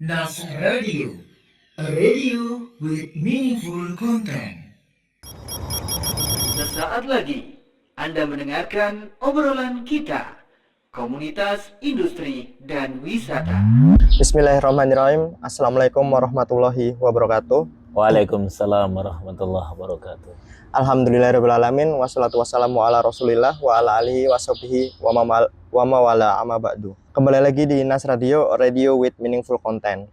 Nas Radio, a radio with meaningful content. Sesaat lagi Anda mendengarkan obrolan kita, komunitas industri dan wisata. Bismillahirrahmanirrahim. Assalamualaikum warahmatullahi wabarakatuh. Waalaikumsalam warahmatullahi wabarakatuh. Alhamdulillahirrahmanirrahim. Wassalatu wassalamu ala rasulillah wa ala alihi wa sahbihi wa mawala amma ba'du. Kembali lagi di Nas Radio, radio with meaningful content.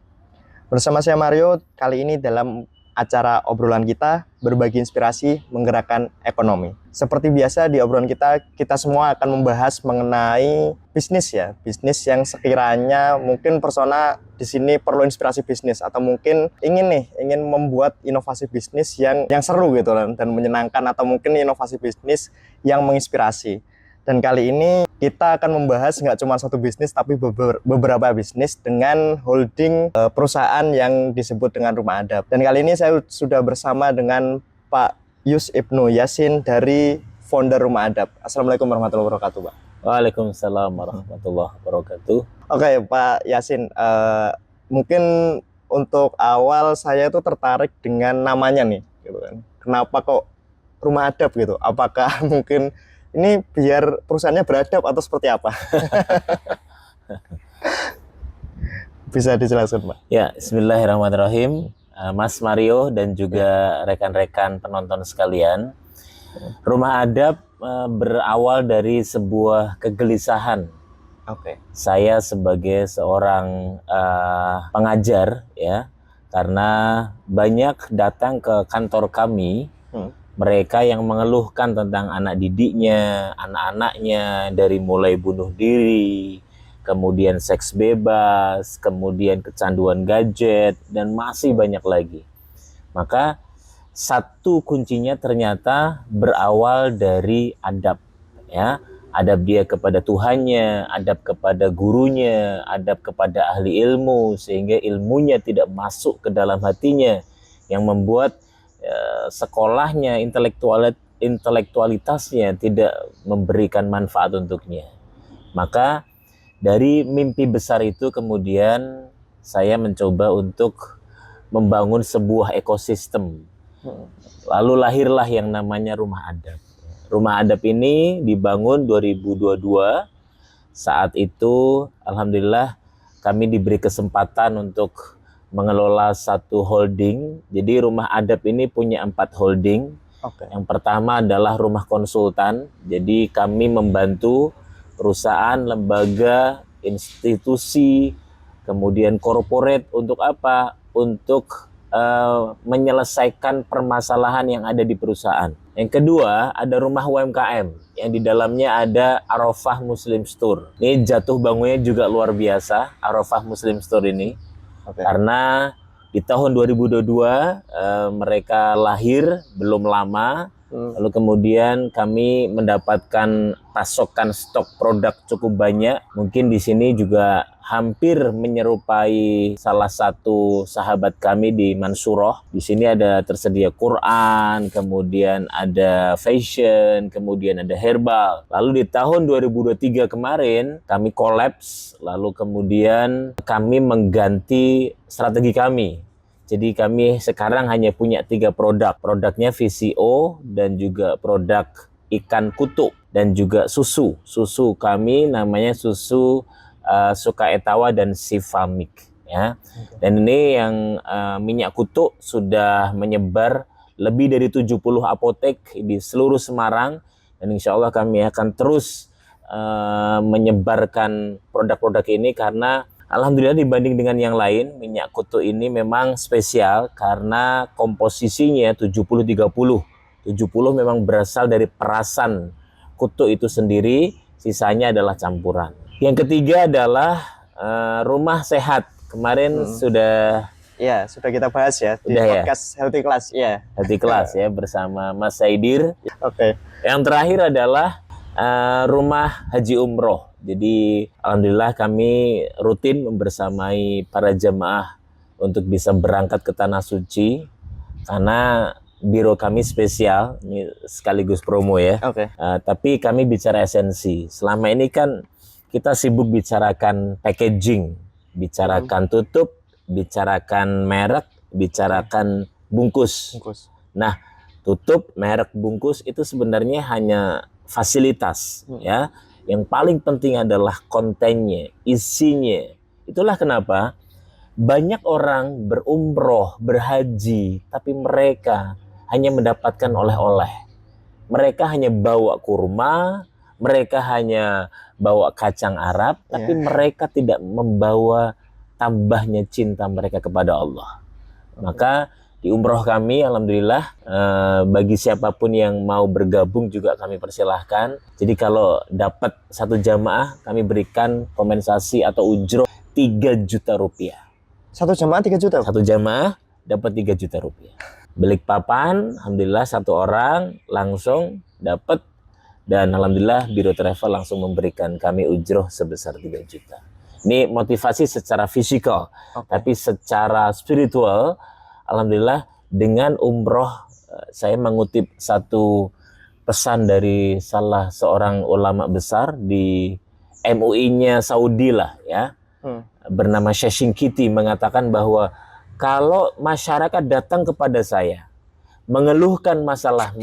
Bersama saya Mario, kali ini dalam acara obrolan kita berbagi inspirasi menggerakkan ekonomi. Seperti biasa di obrolan kita semua akan membahas mengenai bisnis ya, bisnis yang sekiranya mungkin persona di sini perlu inspirasi bisnis atau mungkin ingin membuat inovasi bisnis yang seru gitu dan menyenangkan, atau mungkin inovasi bisnis yang menginspirasi. Dan kali ini kita akan membahas nggak cuma satu bisnis tapi beberapa bisnis dengan holding perusahaan yang disebut dengan Rumah Adab. Dan kali ini saya sudah bersama dengan Pak Yus Ibnu Yasin dari founder Rumah Adab. Assalamualaikum warahmatullahi wabarakatuh, Pak. Waalaikumsalam warahmatullahi wabarakatuh. Oke, Pak Yasin, mungkin untuk awal saya itu tertarik dengan namanya nih, gitu kan. Kenapa kok Rumah Adab gitu? Apakah mungkin ini biar perusahaannya beradab atau seperti apa? Bisa dijelaskan, Pak? Ya, bismillahirrahmanirrahim. Mas Mario dan juga rekan-rekan penonton sekalian. Rumah Adab berawal dari sebuah kegelisahan. Oke. Saya sebagai seorang pengajar ya, karena banyak datang ke kantor kami mereka yang mengeluhkan tentang anak didiknya, anak-anaknya, dari mulai bunuh diri, kemudian seks bebas, kemudian kecanduan gadget, dan masih banyak lagi. Maka satu kuncinya ternyata berawal dari adab, ya. Adab dia kepada Tuhannya, adab kepada gurunya, adab kepada ahli ilmu, sehingga ilmunya tidak masuk ke dalam hatinya, yang membuat sekolahnya, intelektualitasnya tidak memberikan manfaat untuknya. Maka dari mimpi besar itu kemudian saya mencoba untuk membangun sebuah ekosistem. Lalu lahirlah yang namanya Rumah Adab. Rumah Adab ini dibangun 2022. Saat itu alhamdulillah kami diberi kesempatan untuk mengelola satu holding. Jadi Rumah Adab ini punya 4 holding. Oke. Yang pertama adalah rumah konsultan. Jadi kami membantu perusahaan, lembaga, institusi, kemudian corporate untuk apa? Untuk menyelesaikan permasalahan yang ada di perusahaan. Yang kedua ada rumah UMKM yang di dalamnya ada Arafah Muslim Store. Ini jatuh bangunnya juga luar biasa, Arafah Muslim Store ini. Okay. Karena di tahun 2022 mereka lahir belum lama, lalu kemudian kami mendapatkan pasokan stok produk cukup banyak. Mungkin di sini juga hampir menyerupai salah satu sahabat kami di Mansuroh. Di sini ada tersedia Quran, kemudian ada fashion, kemudian ada herbal. Lalu di tahun 2023 kemarin kami kolaps, lalu kemudian kami mengganti strategi kami. Jadi kami sekarang hanya punya 3 produk. Produknya VCO dan juga produk ikan kutu dan juga susu. Susu kami namanya susu Sukaetawa dan Sifamik ya. Dan ini yang minyak kutu sudah menyebar lebih dari 70 apotek di seluruh Semarang, dan insya Allah kami akan terus menyebarkan produk-produk ini karena alhamdulillah dibanding dengan yang lain, minyak kutu ini memang spesial karena komposisinya 70-30. 70 memang berasal dari perasan kutu itu sendiri, sisanya adalah campuran. Yang ketiga adalah rumah sehat. Kemarin sudah kita bahas ya di podcast Healthy Class ya. Healthy Class ya bersama Mas Saidir. Oke. Yang terakhir adalah rumah haji umroh. Jadi alhamdulillah kami rutin membersamai para jemaah untuk bisa berangkat ke Tanah Suci karena biro kami spesial, ini sekaligus promo ya. Oke. Tapi kami bicara esensi. Selama ini kan kita sibuk bicarakan packaging, bicarakan tutup, bicarakan merek, bicarakan bungkus. Nah, tutup, merek, bungkus itu sebenarnya hanya fasilitas ya. Yang paling penting adalah kontennya, isinya. Itulah kenapa banyak orang berumroh, berhaji, tapi mereka hanya mendapatkan oleh-oleh. Mereka hanya bawa kurma, mereka hanya bawa kacang Arab, tapi mereka tidak membawa tambahnya cinta mereka kepada Allah. Maka di umroh kami, alhamdulillah, bagi siapapun yang mau bergabung juga kami persilahkan. Jadi kalau dapat satu jamaah, kami berikan kompensasi atau ujroh 3 juta rupiah. Satu jamaah 3 juta? Satu jamaah dapat 3 juta rupiah. Belik papan, alhamdulillah 1 orang langsung dapat. Dan alhamdulillah Biro Travel langsung memberikan kami ujroh sebesar 3 juta. Ini motivasi secara fisikal, tapi secara spiritual, alhamdulillah dengan umroh saya mengutip satu pesan dari salah seorang ulama besar di MUI-nya Saudi lah ya, bernama Syekh Shinkiti, mengatakan bahwa kalau masyarakat datang kepada saya mengeluhkan masalah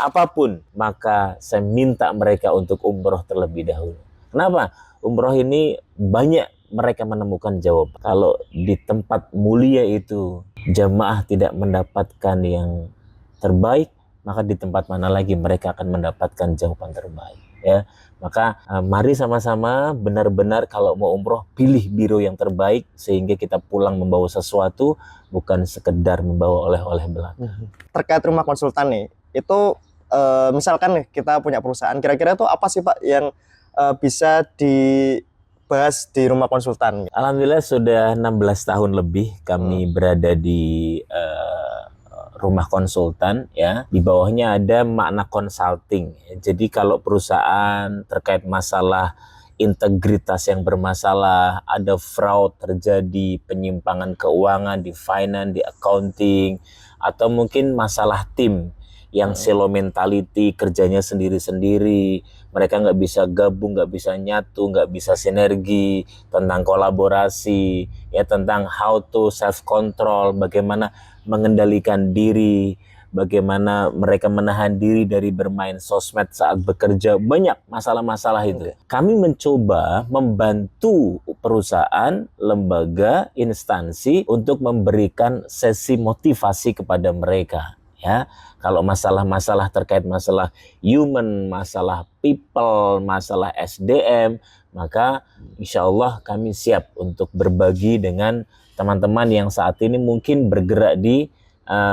apapun, maka saya minta mereka untuk umroh terlebih dahulu. Kenapa? Umroh ini banyak mereka menemukan jawaban. Kalau di tempat mulia itu jamaah tidak mendapatkan yang terbaik, maka di tempat mana lagi mereka akan mendapatkan jawaban terbaik ya. Maka mari sama-sama benar-benar kalau mau umroh pilih biro yang terbaik sehingga kita pulang membawa sesuatu, bukan sekedar membawa oleh-oleh belaka. Terkait rumah konsultan nih, itu misalkan nih kita punya perusahaan, kira-kira itu apa sih Pak yang bisa dibahas di rumah konsultan? Alhamdulillah sudah 16 tahun lebih kami berada di rumah konsultan ya. Di bawahnya ada makna consulting. Jadi kalau perusahaan terkait masalah integritas yang bermasalah, ada fraud terjadi, penyimpangan keuangan di finance, di accounting, atau mungkin masalah tim yang silo mentality, kerjanya sendiri-sendiri, mereka nggak bisa gabung, nggak bisa nyatu, nggak bisa sinergi, tentang kolaborasi, ya tentang how to self control, bagaimana mengendalikan diri, bagaimana mereka menahan diri dari bermain sosmed saat bekerja, banyak masalah-masalah itu. Kami mencoba membantu perusahaan, lembaga, instansi untuk memberikan sesi motivasi kepada mereka. Ya, kalau masalah-masalah terkait masalah human, masalah people, masalah SDM, maka insya Allah kami siap untuk berbagi dengan teman-teman yang saat ini mungkin bergerak di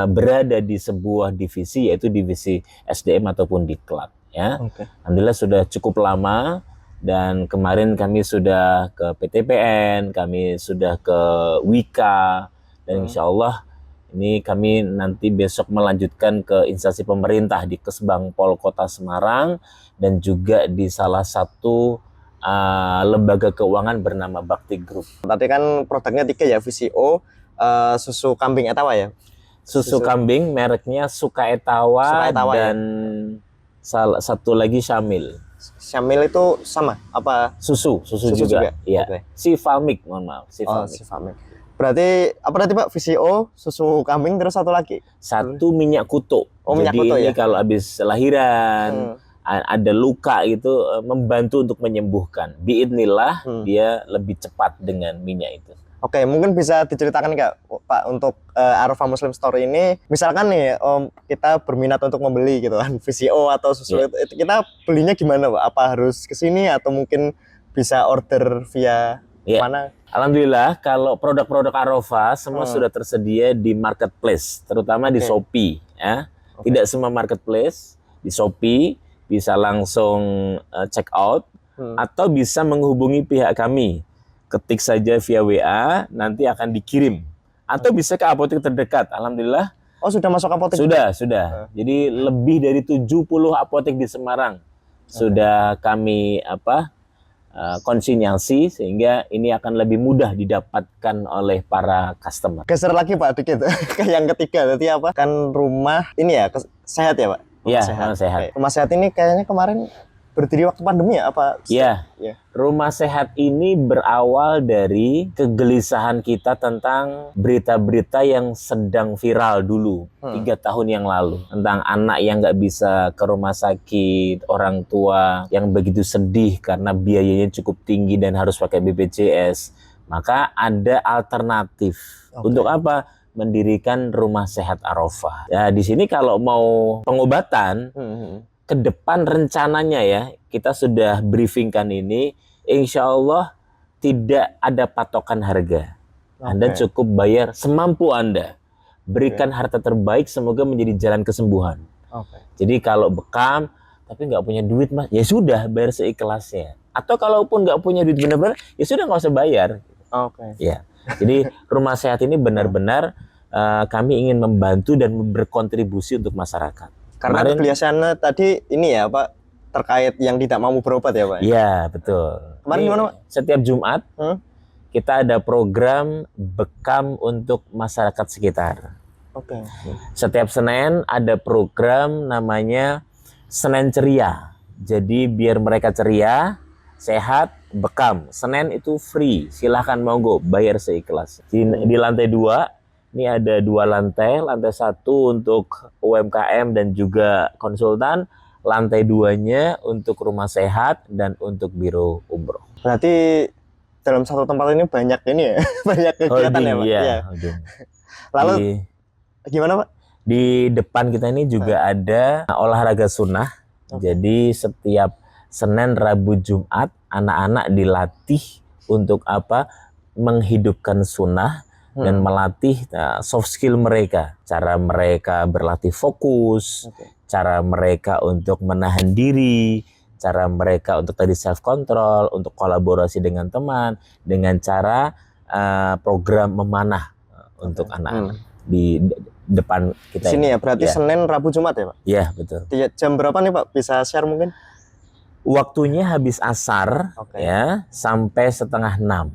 berada di sebuah divisi, yaitu divisi SDM ataupun diklat. Ya, alhamdulillah sudah cukup lama, dan kemarin kami sudah ke PTPN, kami sudah ke Wika, dan insya Allah ini kami nanti besok melanjutkan ke instansi pemerintah di Kesbangpol Kota Semarang dan juga di salah satu lembaga keuangan bernama Bakti Group. Tadi kan produknya 3 ya, VCO, susu kambing etawa ya? Susu kambing mereknya Suka Etawa dan salah satu lagi Syamil. Syamil itu sama apa? Susu juga. Iya. Sifalmik, mohon maaf. Sifalmik. Berarti apa tadi Pak? VCO, susu kambing, terus satu lagi? Satu minyak kutu. Minyak Jadi kutu ini ya? kalau habis lahiran, ada luka itu membantu untuk menyembuhkan. Biidnillah dia lebih cepat dengan minyak itu. Oke, mungkin bisa diceritakan Kak, Pak, untuk Arafah Muslim Store ini, misalkan nih kita berminat untuk membeli gitu kan, VCO atau susu itu kita belinya gimana Pak? Apa harus ke sini atau mungkin bisa order via mana? Alhamdulillah kalau produk-produk Arafah semua sudah tersedia di marketplace, terutama di Shopee ya. Tidak semua marketplace, di Shopee bisa langsung check out atau bisa menghubungi pihak kami. Ketik saja via WA, nanti akan dikirim. Atau bisa ke apotek terdekat. Alhamdulillah. Oh, sudah masuk apotek? Sudah. Jadi lebih dari 70 apotek di Semarang sudah kami konsinyasi, sehingga ini akan lebih mudah didapatkan oleh para customer. Geser lagi Pak dikit ke yang ketiga, berarti apa? Kan rumah ini ya, sehat ya Pak? Iya, sehat. sehat. Rumah sehat ini kayaknya kemarin berdiri waktu pandemi ya apa? Ya, Ya. Rumah Sehat ini berawal dari kegelisahan kita tentang berita-berita yang sedang viral dulu 3 tahun yang lalu tentang anak yang nggak bisa ke rumah sakit, orang tua yang begitu sedih karena biayanya cukup tinggi dan harus pakai BPJS. Maka ada alternatif. Untuk apa? Mendirikan Rumah Sehat Arafah. Ya, di sini kalau mau pengobatan, ke depan rencananya ya, kita sudah briefingkan ini, insya Allah tidak ada patokan harga. Anda cukup bayar semampu Anda. Berikan harta terbaik, semoga menjadi jalan kesembuhan. Jadi kalau bekam, tapi nggak punya duit mas, ya sudah bayar seikhlasnya. Atau kalaupun nggak punya duit benar-benar, ya sudah nggak usah bayar. Ya. Jadi Rumah Sehat ini benar-benar kami ingin membantu dan berkontribusi untuk masyarakat. Karena kebiasaannya tadi ini ya Pak, terkait yang tidak mampu berobat ya Pak? Iya, betul. Kemarin gimana Pak? Setiap Jumat kita ada program bekam untuk masyarakat sekitar. Setiap Senin ada program namanya Senin Ceria. Jadi biar mereka ceria, sehat, bekam. Senin itu free, silahkan monggo, bayar seikhlas. Di lantai 2, ini ada 2 lantai. Lantai 1 untuk UMKM dan juga konsultan. Lantai 2-nya untuk rumah sehat dan untuk biro umroh. Berarti dalam satu tempat ini banyak ini ya, banyak kegiatan ya Pak? Iya. Lalu gimana Pak? Di depan kita ini juga ada olahraga sunnah. Jadi setiap Senin, Rabu, Jumat anak-anak dilatih untuk apa? Menghidupkan sunnah dan melatih soft skill mereka. Cara mereka berlatih fokus, cara mereka untuk menahan diri, cara mereka untuk tadi self control, untuk kolaborasi dengan teman, dengan cara program memanah untuk anak-anak di depan kita. Sini ya, berarti Senin, Rabu, Jumat ya Pak? Iya, betul. Jam berapa nih Pak? Bisa share mungkin? Waktunya habis asar ya sampai 5:30.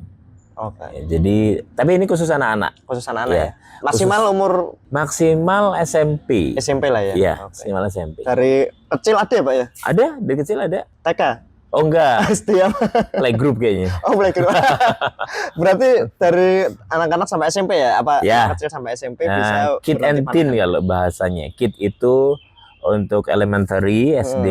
Jadi, tapi ini khusus anak-anak. Khusus anak-anak ya. Maksimal umur? Maksimal SMP. SMP lah ya? Iya, maksimal SMP. Dari kecil ada ya Pak ya? Ada, dari kecil ada. TK? Oh enggak. SD ya? Playgroup kayaknya. Oh playgroup. Berarti dari anak-anak sampai SMP ya? Apa ya. Kecil sampai SMP bisa? Kid and teen kalau bahasanya. Kid itu untuk elementary, SD,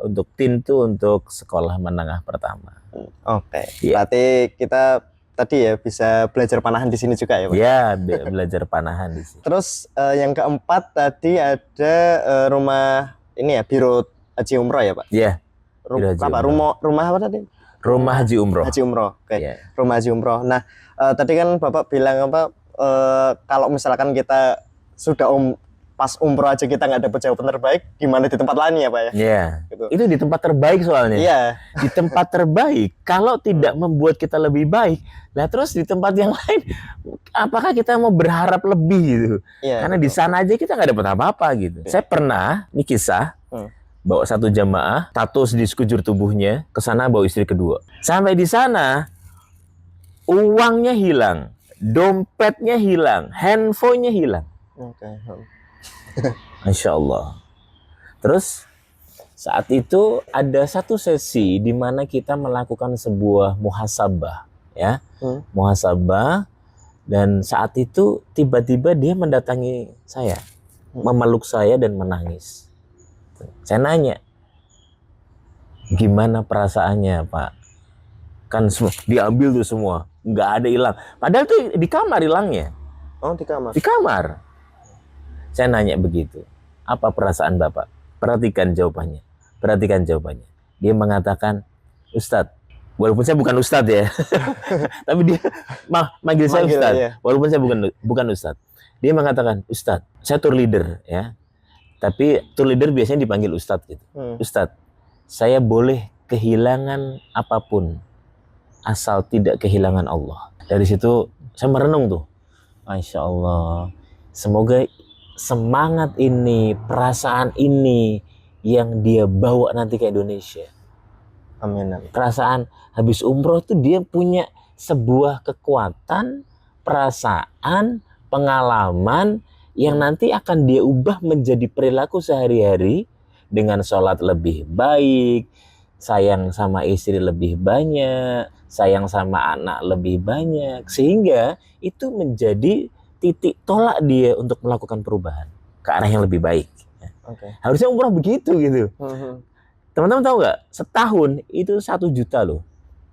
untuk teen itu untuk sekolah menengah pertama. Berarti kita tadi ya bisa belajar panahan di sini juga ya Pak? Iya, belajar panahan di sini. Terus yang keempat tadi ada rumah ini ya, biro Haji Umroh ya Pak? Iya. Rumah apa tadi? Rumah Haji Umroh. Haji Umroh. Rumah Haji Umroh. Nah, tadi kan Bapak bilang apa? Kalau misalkan kita sudah pas umroh aja kita nggak dapat jawaban terbaik, gimana di tempat lain ya Pak ya? Iya. Gitu. Itu di tempat terbaik soalnya. Iya. Di tempat terbaik. Kalau tidak membuat kita lebih baik, lah terus di tempat yang lain, apakah kita mau berharap lebih gitu? Karena di sana aja kita nggak dapat apa-apa gitu. Saya pernah, ini kisah, bawa satu jamaah, tato di sekujur tubuhnya, ke sana bawa istri kedua. Sampai di sana, uangnya hilang, dompetnya hilang, handphonenya hilang. Masya Allah. Terus saat itu ada satu sesi di mana kita melakukan sebuah muhasabah, ya, muhasabah. Dan saat itu tiba-tiba dia mendatangi saya, memeluk saya dan menangis. Saya nanya, gimana perasaannya Pak? Kan diambil tuh semua, nggak ada hilang. Padahal tuh di kamar hilangnya. Oh di kamar? Di kamar. Saya nanya begitu, apa perasaan Bapak? Perhatikan jawabannya. Perhatikan jawabannya. Dia mengatakan, Ustadz, walaupun saya bukan Ustadz ya, tapi dia manggil saya Ustadz. Iya. Walaupun saya bukan Ustadz. Dia mengatakan, Ustadz, saya tour leader ya. Tapi tour leader biasanya dipanggil Ustadz gitu. Ustadz, saya boleh kehilangan apapun asal tidak kehilangan Allah. Dari situ saya merenung tuh. Masya Allah. Semoga semangat ini, perasaan ini yang dia bawa nanti ke Indonesia. Amin. Perasaan habis umroh tuh dia punya sebuah kekuatan, perasaan, pengalaman yang nanti akan dia ubah menjadi perilaku sehari-hari dengan sholat lebih baik, sayang sama istri lebih banyak, sayang sama anak lebih banyak, sehingga itu menjadi titik tolak dia untuk melakukan perubahan ke arah yang lebih baik. Oke. Harusnya umrah begitu gitu. Teman-teman tahu nggak? Setahun itu 1 juta loh.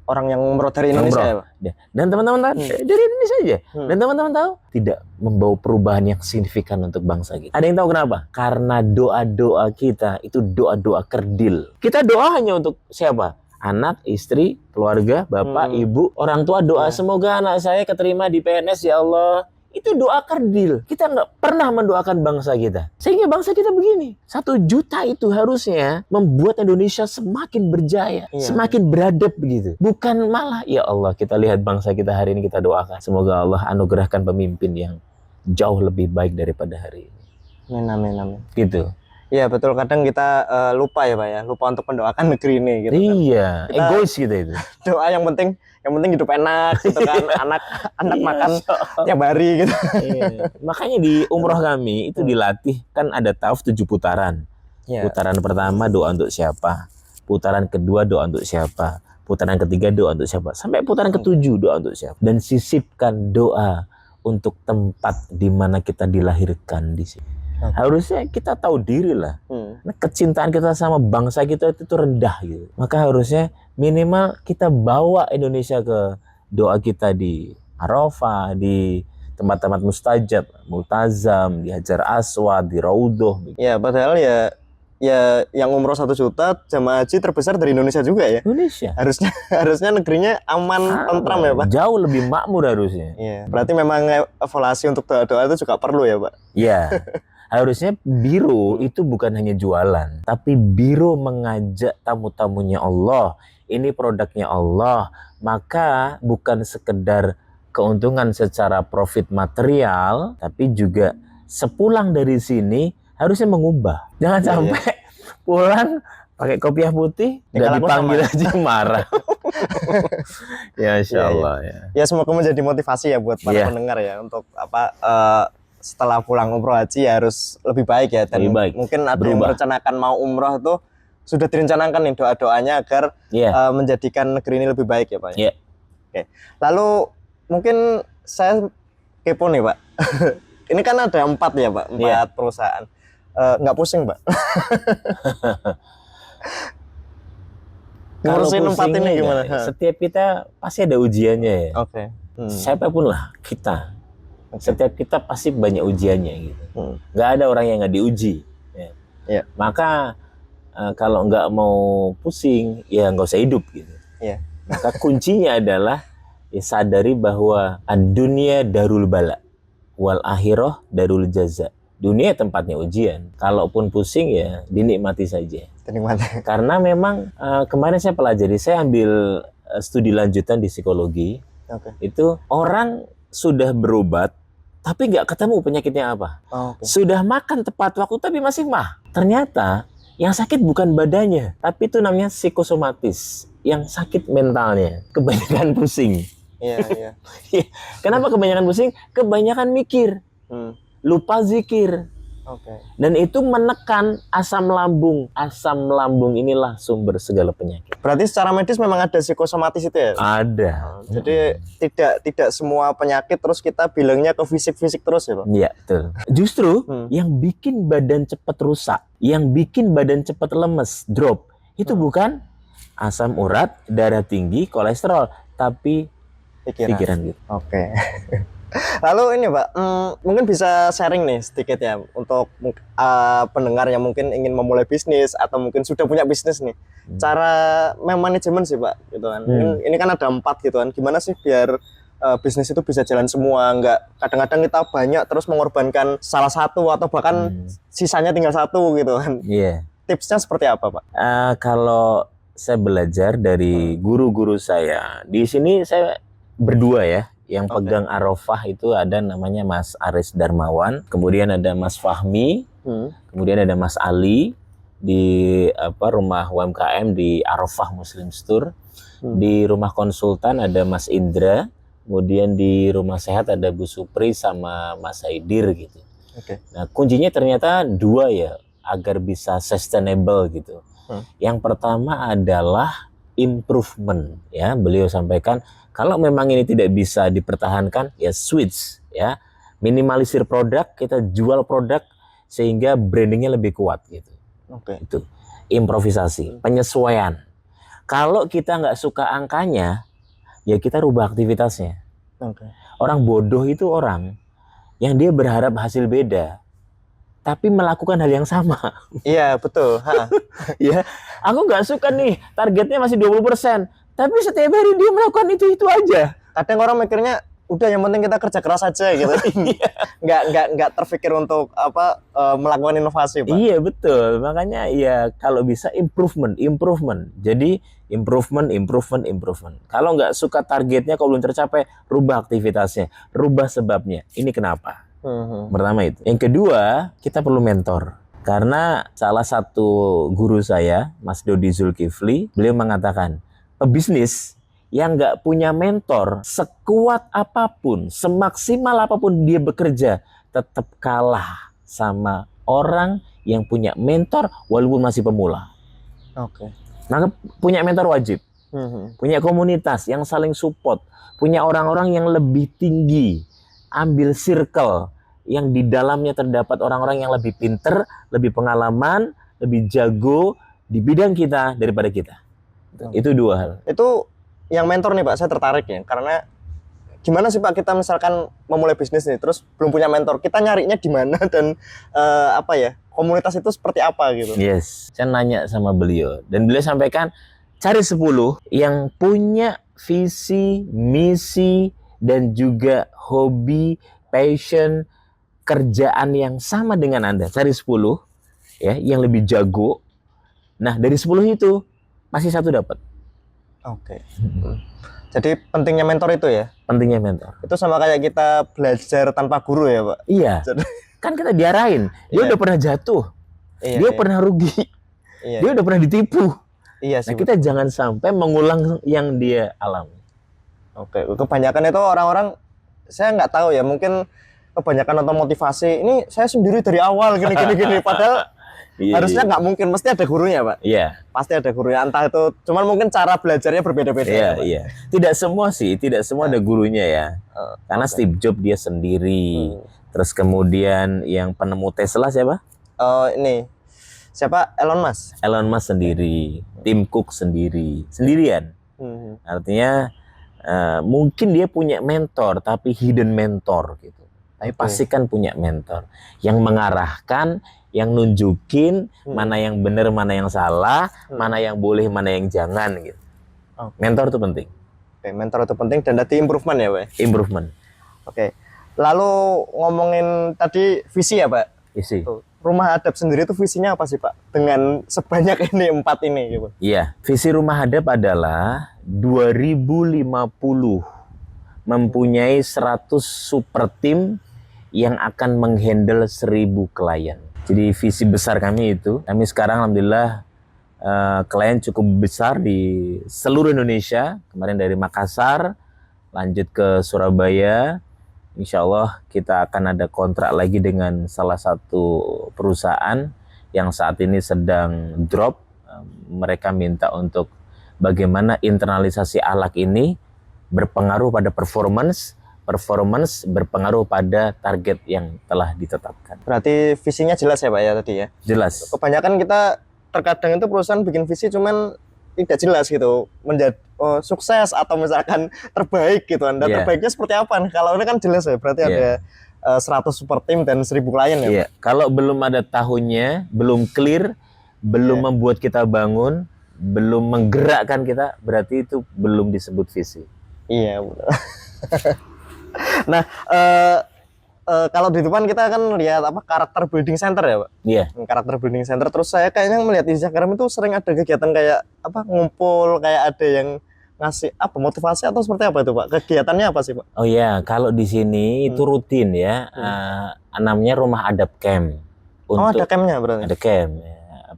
Orang yang umroh dari Indonesia ya, Pak? Dan teman-teman tahu, dari Indonesia aja. Dan teman-teman tahu, tidak membawa perubahan yang signifikan untuk bangsa kita. Ada yang tahu kenapa? Karena doa-doa kita itu doa-doa kerdil. Kita doa hanya untuk siapa? Anak, istri, keluarga, bapak, ibu, orang tua doa. Semoga anak saya keterima di PNS ya Allah. Itu doa kerdil. Kita nggak pernah mendoakan bangsa kita. Sehingga bangsa kita begini. 1 juta itu harusnya membuat Indonesia semakin berjaya. Semakin beradab begitu. Bukan malah, ya Allah, kita lihat bangsa kita hari ini, kita doakan. Semoga Allah anugerahkan pemimpin yang jauh lebih baik daripada hari ini. Amin, amin. Gitu. Iya betul, kadang kita lupa ya Pak ya, lupa untuk mendoakan negeri ini gitu. Iya, egois kita itu. Doa yang penting hidup enak gitu kan, anak makan tiap hari gitu. Iya. Makanya di umroh kami itu dilatih, kan ada tawaf 7 putaran. Putaran pertama doa untuk siapa, putaran kedua doa untuk siapa, putaran ketiga doa untuk siapa, sampai putaran ke-7 doa untuk siapa. Dan sisipkan doa untuk tempat di mana kita dilahirkan di sini. Harusnya kita tahu diri lah. Kecintaan kita sama bangsa kita itu rendah gitu. Maka harusnya minimal kita bawa Indonesia ke doa kita di Arafah, di tempat-tempat mustajab, multazam, di Hajar Aswad, di Raudhoh. Ya padahal ya yang umroh 1 juta jamaah haji terbesar dari Indonesia juga ya. Indonesia. Harusnya negerinya aman, tentram ya Pak. Jauh lebih makmur harusnya. Iya. Berarti memang evaluasi untuk doa-doa itu juga perlu ya Pak. Iya. Harusnya Biro itu bukan hanya jualan, tapi Biro mengajak tamu-tamunya Allah. Ini produknya Allah, maka bukan sekedar keuntungan secara profit material, tapi juga sepulang dari sini harusnya mengubah. Jangan sampai pulang pakai kopiah putih, nggak dipanggil aja marah. Ya Insya Allah ya. Ya semoga menjadi motivasi ya buat para pendengar ya untuk setelah pulang umroh haji harus lebih baik ya, dan mungkin ada yang merencanakan mau umroh tuh sudah direncanakan nih doa-doanya agar menjadikan negeri ini lebih baik ya Pak. Oke. Lalu mungkin saya kepo nih Pak. Ini kan ada 4 ya Pak, 4 perusahaan. Nggak pusing Pak? Ngurusin 4 ini gimana? Setiap kita pasti ada ujiannya ya. Oke. Siapapun lah kita. Setiap kita pasti banyak ujiannya gitu. Nggak ada orang yang nggak diuji. Ya. Maka kalau nggak mau pusing, ya nggak usah hidup gitu. Maka kuncinya adalah sadari bahwa dunia darul bala, wal akhirah darul jaza. Dunia tempatnya ujian. Kalaupun pusing ya dinikmati saja. Dinikmati. Karena memang kemarin saya pelajari, saya ambil studi lanjutan di psikologi. Itu orang sudah berobat, tapi nggak ketemu penyakitnya apa. Sudah makan tepat waktu, tapi masih mah. Ternyata yang sakit bukan badannya, tapi itu namanya psikosomatis. Yang sakit mentalnya, kebanyakan pusing. Iya. Kenapa kebanyakan pusing? Kebanyakan mikir, lupa zikir. Dan itu menekan asam lambung. Asam lambung inilah sumber segala penyakit. Berarti secara medis memang ada psikosomatis itu ya? Ada. Jadi tidak semua penyakit terus kita bilangnya ke fisik-fisik terus ya Pak? Iya, betul. Justru yang bikin badan cepat rusak, yang bikin badan cepat lemes, drop, itu bukan asam urat, darah tinggi, kolesterol, tapi pikiran gitu. Oke. Lalu ini Pak, mungkin bisa sharing nih sedikit ya untuk pendengar yang mungkin ingin memulai bisnis atau mungkin sudah punya bisnis nih, cara manajemen sih Pak gitu kan. Ini kan ada 4 gitu kan, gimana sih biar bisnis itu bisa jalan semua, nggak kadang-kadang kita banyak terus mengorbankan salah satu atau bahkan sisanya tinggal 1 gitu kan. Tipsnya seperti apa Pak? Kalau saya belajar dari guru-guru saya, di sini saya berdua ya. Yang pegang Arafah itu ada namanya Mas Aris Darmawan, kemudian ada Mas Fahmi, kemudian ada Mas Ali di rumah UMKM di Arafah Muslim Store. Di rumah konsultan ada Mas Indra, kemudian di rumah sehat ada Bu Supri sama Mas Haidir gitu. Nah kuncinya ternyata 2 ya, agar bisa sustainable gitu. Yang pertama adalah improvement, ya. Beliau sampaikan kalau memang ini tidak bisa dipertahankan, ya switch, ya. Minimalisir produk, kita jual produk sehingga brandingnya lebih kuat gitu. Oke. Itu improvisasi, penyesuaian. Kalau kita nggak suka angkanya, ya kita rubah aktivitasnya. Oke. Orang bodoh itu orang yang dia berharap hasil beda, tapi melakukan hal yang sama. Iya, betul. Ha. Ya, aku nggak suka nih, targetnya masih 20%, tapi setiap hari dia melakukan itu aja. Kadang orang mikirnya udah yang penting kita kerja keras aja gitu. nggak terpikir untuk melakukan inovasi, Pak. Iya, betul. Makanya ya kalau bisa improvement. Jadi improvement. Kalau nggak suka targetnya, kalau belum tercapai, rubah aktivitasnya, rubah sebabnya. Ini kenapa? Pertama itu. Yang kedua, kita perlu mentor. Karena salah satu guru saya, Mas Dodi Zulkifli, beliau mengatakan, pebisnis yang nggak punya mentor, sekuat apapun, semaksimal apapun dia bekerja, tetap kalah sama orang yang punya mentor walaupun masih pemula. Oke. Maka punya mentor wajib. Punya komunitas yang saling support, punya orang-orang yang lebih tinggi, ambil circle yang di dalamnya terdapat orang-orang yang lebih pinter, lebih pengalaman, lebih jago di bidang kita daripada kita. Itu dua hal. Itu yang mentor nih Pak, saya tertarik ya, karena gimana sih Pak kita misalkan memulai bisnis nih, terus belum punya mentor, kita nyarinya di mana dan komunitas itu seperti apa gitu? Yes, saya nanya sama beliau dan beliau sampaikan cari 10 yang punya visi, misi dan juga hobi, passion, kerjaan yang sama dengan Anda. Cari 10 ya yang lebih jago. Nah, dari 10 itu pasti satu dapat. Oke. Jadi pentingnya mentor itu ya? Pentingnya mentor. Itu sama kayak kita belajar tanpa guru ya Pak? Iya. Kan kita diarahin. Dia udah pernah jatuh. Dia pernah rugi. Dia udah pernah ditipu. Iya sih. Nah, kita jangan sampai mengulang yang dia alami. Oke. Kebanyakan itu orang-orang, saya nggak tahu ya, mungkin kebanyakan nonton motivasi. Ini saya sendiri dari awal gini. Padahal harusnya nggak mungkin, mesti ada gurunya Pak. Iya. Pasti ada gurunya, entah itu, cuman mungkin cara belajarnya berbeda-beda. Iya. Tidak semua ada gurunya ya. Karena Steve Jobs dia sendiri. Terus kemudian yang penemu Tesla siapa? Siapa? Elon Musk. Elon Musk sendiri. Tim Cook sendirian. Artinya mungkin dia punya mentor, tapi hidden mentor gitu. Tapi pastikan punya mentor yang mengarahkan, yang nunjukin mana yang benar, mana yang salah, mana yang boleh, mana yang jangan gitu. Mentor itu penting. Oke, mentor itu penting dan tadi improvement ya Pak? Improvement. Oke. Lalu ngomongin tadi visi ya Pak? Visi. Rumah Hadap sendiri itu visinya apa sih Pak? Dengan sebanyak ini 4 ini gitu. Iya, visi Rumah Hadap adalah 2050 mempunyai 100 super tim yang akan menghandle 1000 klien. Jadi visi besar kami itu, kami sekarang alhamdulillah klien cukup besar di seluruh Indonesia. Kemarin dari Makassar, lanjut ke Surabaya. Insya Allah kita akan ada kontrak lagi dengan salah satu perusahaan yang saat ini sedang drop. Mereka minta untuk bagaimana internalisasi Alak ini berpengaruh pada performance berpengaruh pada target yang telah ditetapkan. Berarti visinya jelas ya Pak ya tadi ya? Jelas. Kebanyakan kita terkadang itu perusahaan bikin visi cuman tidak jelas gitu, menjadi sukses atau misalkan terbaik gitu. Anda terbaiknya seperti apa nih? Kalau ini kan jelas ya, berarti ada 100 super tim dan 1000 klien ya Pak? Kalau belum ada tahunnya, belum clear, belum membuat kita bangun, belum menggerakkan kita, berarti itu belum disebut visi. Iya betul. Nah, kalau di depan kita kan lihat karakter building center ya Pak? Iya. Karakter building center. Terus saya kayaknya melihat di Instagram itu sering ada kegiatan kayak ngumpul, kayak ada yang ngasih motivasi atau seperti apa itu Pak? Kegiatannya apa sih Pak? Oh ya, kalau di sini itu rutin ya, namanya Rumah Hadap Camp. Ada campnya berarti? Ada camp.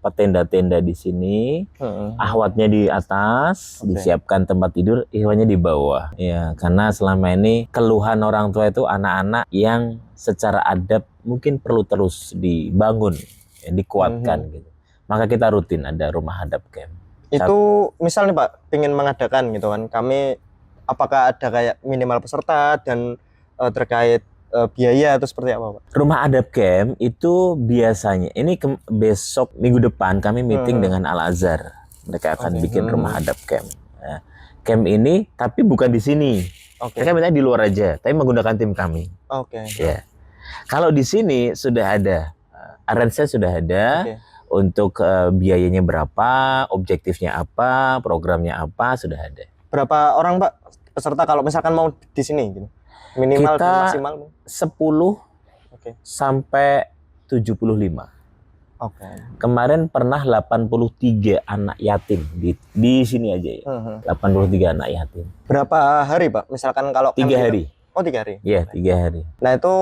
Tenda-tenda di sini, ahwatnya di atas, disiapkan tempat tidur, ihwanya di bawah. Ya, karena selama ini keluhan orang tua itu anak-anak yang secara adab mungkin perlu terus dibangun, dikuatkan gitu. maka kita rutin ada rumah hadap camp. Itu misal nih Pak, ingin mengadakan gitu kan, kami apakah ada kayak minimal peserta dan terkait biaya atau seperti apa Pak? Rumah hadap camp itu biasanya, ini besok minggu depan kami meeting dengan Al-Azhar. Mereka akan bikin rumah hadap camp. Nah, camp ini tapi bukan di sini. Mereka minta di luar aja, tapi menggunakan tim kami. Ya. Kalau di sini sudah ada, arrange-nya sudah ada. Untuk biayanya berapa, objektifnya apa, programnya apa, sudah ada. Berapa orang Pak peserta kalau misalkan mau di sini gitu? Minimal kita dan maksimal 10 sampai 75. Kemarin pernah 83 anak yatim di sini aja ya. 83 anak yatim. Berapa hari Pak? Misalkan kalau 3 hari. Oh 3 hari? Iya 3 hari. Nah itu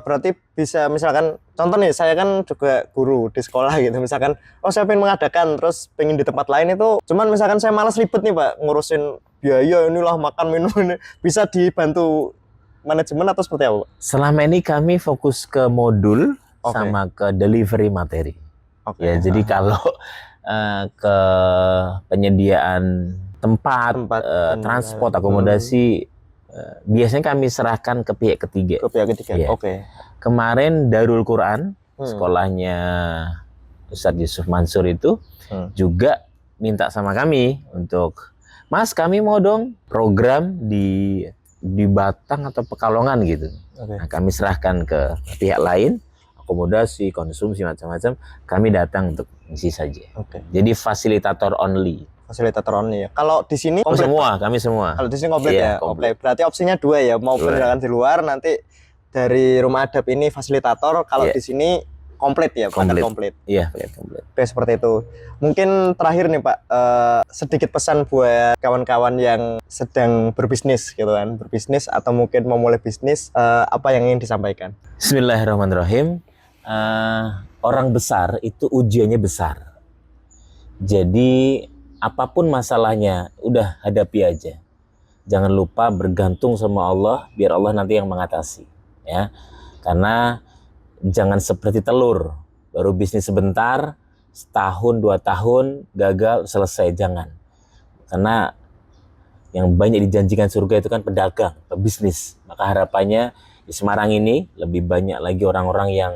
berarti bisa misalkan, contoh nih saya kan juga guru di sekolah gitu. Misalkan, oh saya pengen mengadakan, terus pengen di tempat lain itu, cuman misalkan saya malas ribet nih Pak, ngurusin biaya inilah, makan minum ini. Bisa dibantu manajemen atau seperti apa Pak? Selama ini kami fokus ke modul sama ke delivery materi. Ya jadi kalau ke penyediaan tempat transport, akomodasi, biasanya kami serahkan ke pihak ketiga. Ya. Kemarin Darul Quran, sekolahnya Ustadz Yusuf Mansur itu juga minta sama kami untuk, Mas kami mau dong program di Batang atau Pekalongan gitu. Nah, kami serahkan ke pihak lain, akomodasi, konsumsi macam-macam, kami datang untuk ngisi saja. Jadi fasilitator only. Ya. Kalau di sini komplit kami semua. Kalau di sini komplit ya. Komplit. Berarti opsinya 2 ya, mau perjalanan di luar, nanti dari rumah adab ini fasilitator, kalau di sini komplit ya, komplit. Iya, komplit. Oke, seperti itu. Mungkin terakhir nih Pak, sedikit pesan buat kawan-kawan yang sedang berbisnis gitu kan, berbisnis atau mungkin mau mulai bisnis, apa yang ingin disampaikan? Bismillahirrahmanirrahim. Orang besar itu ujiannya besar. Jadi apapun masalahnya, udah hadapi aja. Jangan lupa bergantung sama Allah, biar Allah nanti yang mengatasi. Ya, karena jangan seperti telur, baru bisnis sebentar, setahun 2 tahun gagal selesai, jangan. Karena yang banyak dijanjikan surga itu kan pedagang, pebisnis. Maka harapannya di Semarang ini lebih banyak lagi orang-orang yang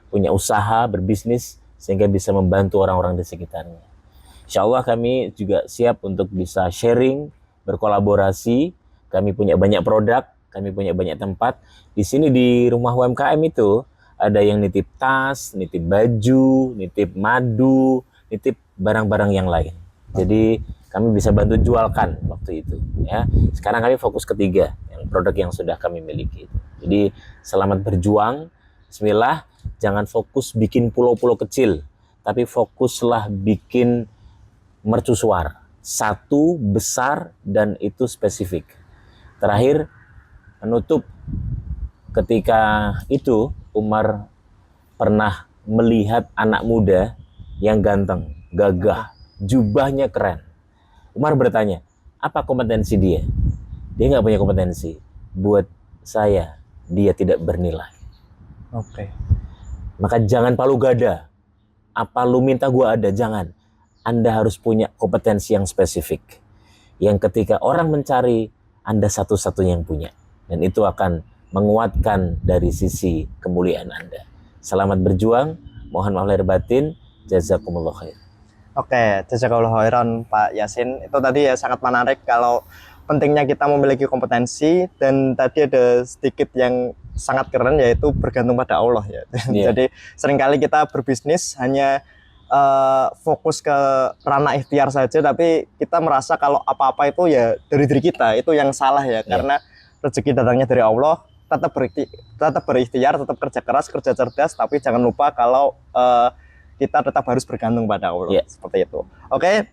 punya usaha, berbisnis, sehingga bisa membantu orang-orang di sekitarnya. Insya Allah kami juga siap untuk bisa sharing, berkolaborasi. Kami punya banyak produk, kami punya banyak tempat. Di sini di rumah UMKM itu ada yang nitip tas, nitip baju, nitip madu, nitip barang-barang yang lain. Jadi kami bisa bantu jualkan waktu itu. Ya, sekarang kami fokus ketiga, yang produk yang sudah kami miliki. Jadi selamat berjuang. Bismillah, jangan fokus bikin pulau-pulau kecil, tapi fokuslah bikin mercusuar, satu besar dan itu spesifik. Terakhir, menutup, ketika itu Umar pernah melihat anak muda yang ganteng, gagah, jubahnya keren. Umar bertanya, apa kompetensi dia? Dia nggak punya kompetensi. Buat saya, dia tidak bernilai. Maka jangan palu gada. Apa lu minta gua ada, jangan. Anda harus punya kompetensi yang spesifik. Yang ketika orang mencari, Anda satu-satunya yang punya. Dan itu akan menguatkan dari sisi kemuliaan Anda. Selamat berjuang. Mohon maaf lahir batin. Jazakumullah khair. Oke, jazakallahu khairan Pak Yasin. Itu tadi ya sangat menarik kalau pentingnya kita memiliki kompetensi, dan tadi ada sedikit yang sangat keren yaitu bergantung pada Allah ya. Jadi seringkali kita berbisnis hanya fokus ke ranah ikhtiar saja, tapi kita merasa kalau apa-apa itu ya dari diri kita, itu yang salah ya. Karena rezeki datangnya dari Allah, tetap berikhtiar, tetap kerja keras, kerja cerdas, tapi jangan lupa kalau kita tetap harus bergantung pada Allah. Seperti itu. Oke,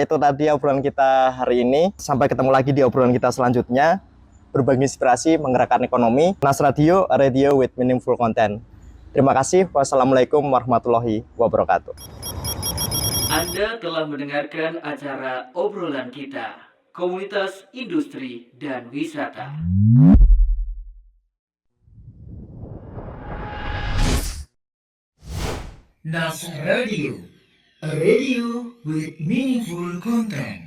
itu tadi obrolan kita hari ini. Sampai ketemu lagi di obrolan kita selanjutnya. Berbagi inspirasi, menggerakkan ekonomi. Nas Radio, radio with meaningful content. Terima kasih. Wassalamualaikum warahmatullahi wabarakatuh. Anda telah mendengarkan acara obrolan kita, Komunitas Industri dan Wisata. Nas Radio, A radio with meaningful content.